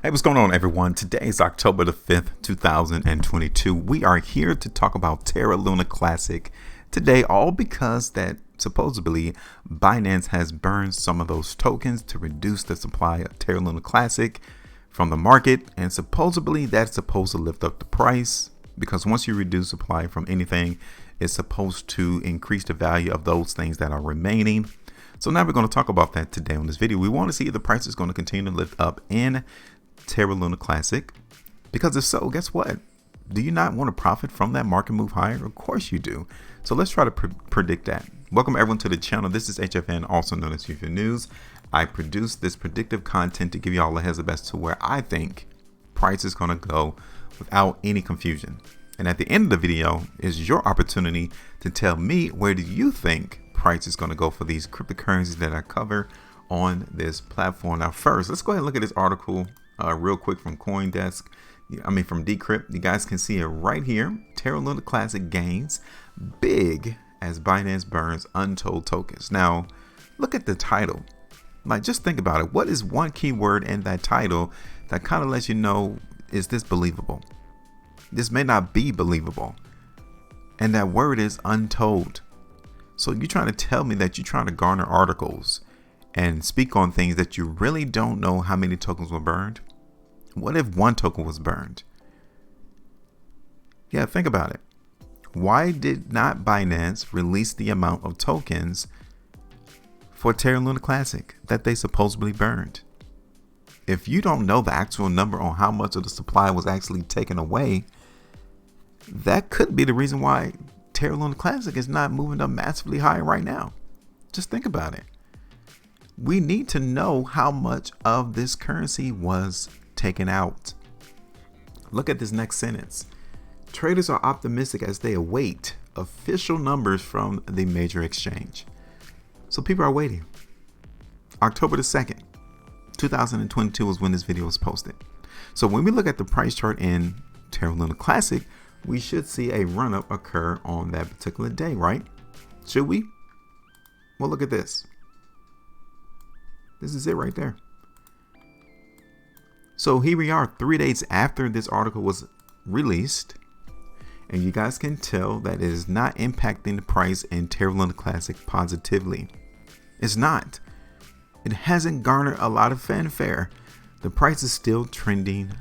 Hey, what's going on, everyone? Today is October the 5th, 2022. We are here to talk about Terra Luna Classic today, all because that supposedly Binance has burned some of those tokens to reduce the supply of Terra Luna Classic from the market, and supposedly that's supposed to lift up the price, because once you reduce supply from anything, it's supposed to increase the value of those things that are remaining. So now we're going to talk about that today on this video. We want to see if the price is going to continue to lift up in Terra Luna Classic, because if so, guess what? Do you not want to profit from that market move higher? Of course you do. So let's try to predict that. Welcome everyone to the channel. This is HueFin, also known as HueFin News. I produce this predictive content to give you all a heads up as to where I think price is going to go without any confusion. And at the end of the video is your opportunity to tell me, where do you think price is going to go for these cryptocurrencies that I cover on this platform. Now first, let's go ahead and look at this article real quick from from Decrypt. You guys can see it right here. Terra Luna Classic gains big as Binance burns Untold tokens. Now look at the title. Like, just think about it. What is one keyword in that title that kind of lets you know, is this believable? This may not be believable. And that word is untold. So you're trying to tell me that you're trying to garner articles and speak on things that you really don't know how many tokens were burned? What if one token was burned? Yeah, think about it. Why did not Binance release the amount of tokens for Terra Luna Classic that they supposedly burned? If you don't know the actual number on how much of the supply was actually taken away, that could be the reason why Terra Luna Classic is not moving up massively higher right now. Just think about it. We need to know how much of this currency was taken out. Look at this next sentence. Traders are optimistic as they await official numbers from the major exchange. So people are waiting. October the 2nd, 2022 was when this video was posted. So when we look at the price chart in Terra Luna Classic, we should see a run up occur on that particular day, right? Should we? Well, look at this. This is it right there. So here we are 3 days after this article was released, and you guys can tell that it is not impacting the price in Terra Luna Classic positively. It's not. It hasn't garnered a lot of fanfare. The price is still trending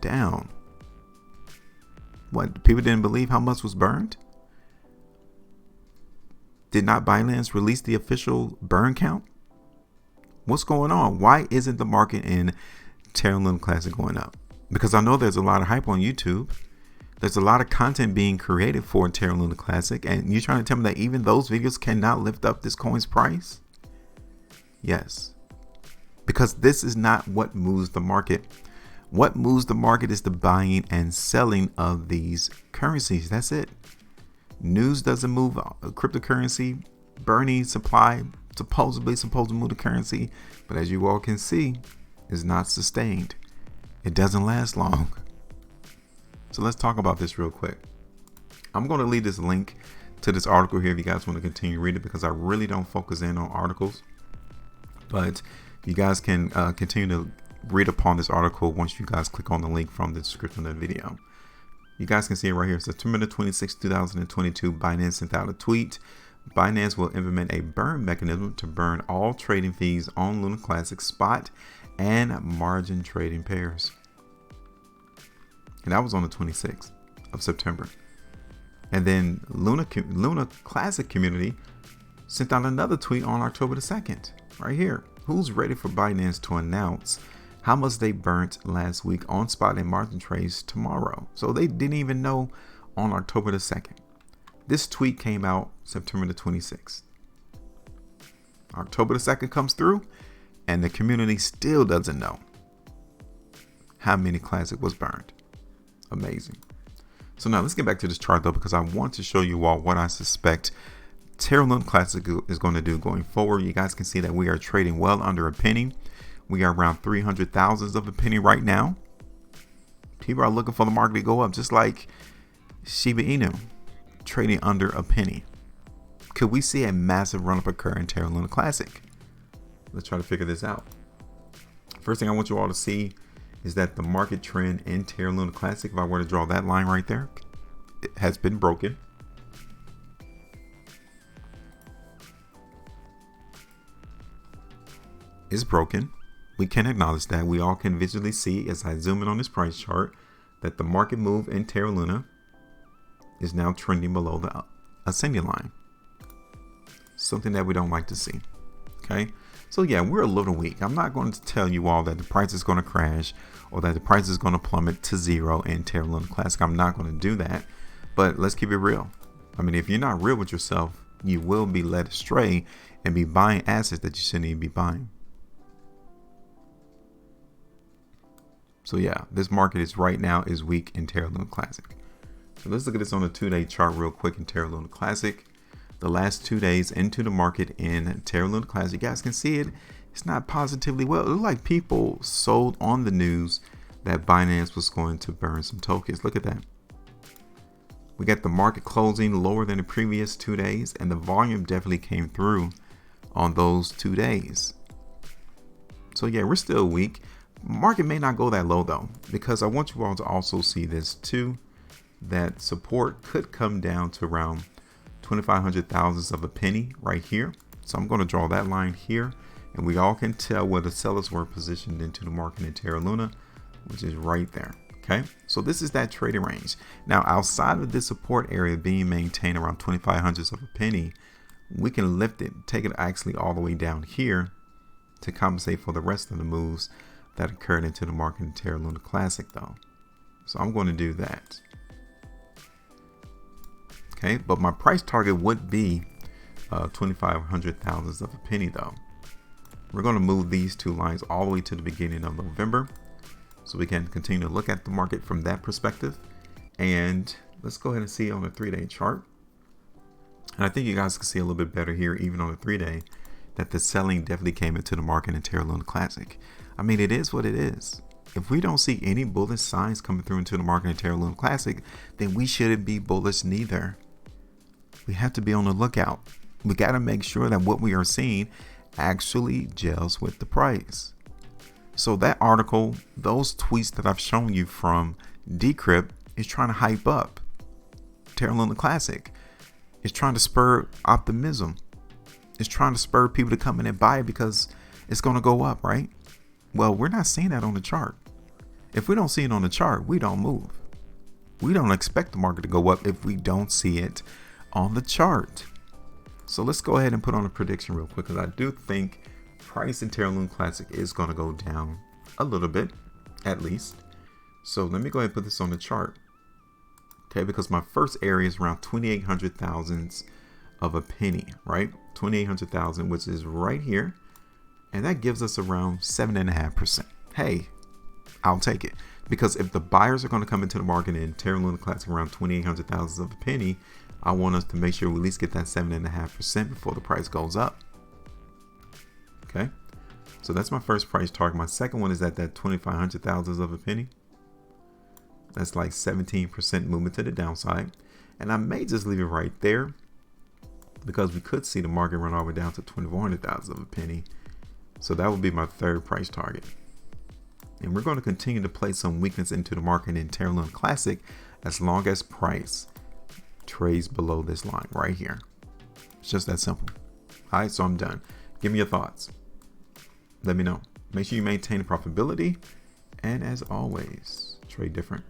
down. What, people didn't believe how much was burned? Did not Binance release the official burn count? What's going on? Why isn't the market in Terra Luna Classic going up? Because I know there's a lot of hype on YouTube. There's a lot of content being created for Terra Luna Classic, and you're trying to tell me that even those videos cannot lift up this coin's price? Yes. Because this is not what moves the market. What moves the market is the buying and selling of these currencies. That's it. News doesn't move a cryptocurrency. Burning supply supposedly supposed to move the currency, but as you all can see, is not sustained. It doesn't last long. So let's talk about this real quick. I'm going to leave this link to this article here if you guys want to continue reading, because I really don't focus in on articles, but you guys can continue to read upon this article once you guys click on the link from the description of the video. You guys can see it right here. September the 26th, 2022, Binance sent out a tweet. Binance will implement a burn mechanism to burn all trading fees on Luna Classic spot and margin trading pairs. And that was on the 26th of September. And then Luna Classic community sent out another tweet on October the 2nd, right here. Who's ready for Binance to announce how much they burnt last week on spot and margin trades tomorrow? So they didn't even know on October the 2nd. This tweet came out September the 26th. October the 2nd comes through, and the community still doesn't know how many Classic was burned. Amazing. So now let's get back to this chart though, because I want to show you all what I suspect Terra Luna Classic is going to do going forward. You guys can see that we are trading well under a penny. We are around 300,000 of a penny right now. People are looking for the market to go up, just like Shiba Inu, trading under a penny. Could we see a massive run up occur in Terra Luna Classic? Let's try to figure this out. First thing I want you all to see is that the market trend in Terra Luna Classic, if I were to draw that line right there, it has been broken. It's broken. We can acknowledge that. We all can visually see as I zoom in on this price chart that the market move in Terra Luna is now trending below the ascending line. Something that we don't like to see. Okay, so yeah, we're a little weak. I'm not going to tell you all that the price is going to crash or that the price is going to plummet to zero in Terra Luna Classic. I'm not going to do that, but let's keep it real. I mean, if you're not real with yourself, you will be led astray and be buying assets that you shouldn't even be buying. So yeah, this market is right now is weak in Terra Luna Classic. So let's look at this on a 2-day chart real quick in Terra Luna Classic. The last 2 days into the market in Terra Luna Classic, you guys can see it. It's not positively well. It looked like people sold on the news that Binance was going to burn some tokens. Look at that. We got the market closing lower than the previous 2 days, and the volume definitely came through on those 2 days. So yeah, we're still weak. Market may not go that low though, because I want you all to also see this too, that support could come down to around 2,500 thousandths of a penny right here. So I'm going to draw that line here, and we all can tell where the sellers were positioned into the market in Terra Luna, which is right there. Okay, so this is that trading range. Now outside of this support area being maintained around 2,500ths of a penny, we can lift it, take it actually all the way down here to compensate for the rest of the moves that occurred into the market in Terra Luna Classic though. So I'm going to do that. Okay, but my price target would be 2,500 thousandths of a penny though. We're going to move these two lines all the way to the beginning of November, so we can continue to look at the market from that perspective. And let's go ahead and see on a 3-day chart. And I think you guys can see a little bit better here, even on a 3-day, that the selling definitely came into the market in Terra Luna Classic. I mean, it is what it is. If we don't see any bullish signs coming through into the market in Terra Luna Classic, then we shouldn't be bullish neither. We have to be on the lookout. We got to make sure that what we are seeing actually gels with the price. So that article, those tweets that I've shown you from Decrypt is trying to hype up Terra Luna Classic. It's trying to spur optimism. It's trying to spur people to come in and buy it because it's going to go up, right? Well, we're not seeing that on the chart. If we don't see it on the chart, we don't move. We don't expect the market to go up if we don't see it on the chart. So let's go ahead and put on a prediction real quick, because I do think price in Terra Luna Classic is going to go down a little bit, at least. So let me go ahead and put this on the chart. Okay, because my first area is around 2,800 thousandths of a penny, right? 2,800 thousand, which is right here. And that gives us around 7.5%. Hey, I'll take it. Because if the buyers are going to come into the market in Terra Luna Classic around 2,800 thousandths of a penny, I want us to make sure we at least get that 7.5% before the price goes up. Okay, so that's my first price target. My second one is at that 2,500 thousandths of a penny. That's like 17% movement to the downside. And I may just leave it right there, because we could see the market run all the way down to 2,400 thousandths of a penny. So that would be my third price target. And we're going to continue to play some weakness into the market in Terra Luna Classic as long as price trades below this line right here. It's just that simple. All right, so I'm done. Give me your thoughts. Let me know. Make sure you maintain profitability. And as always, trade different.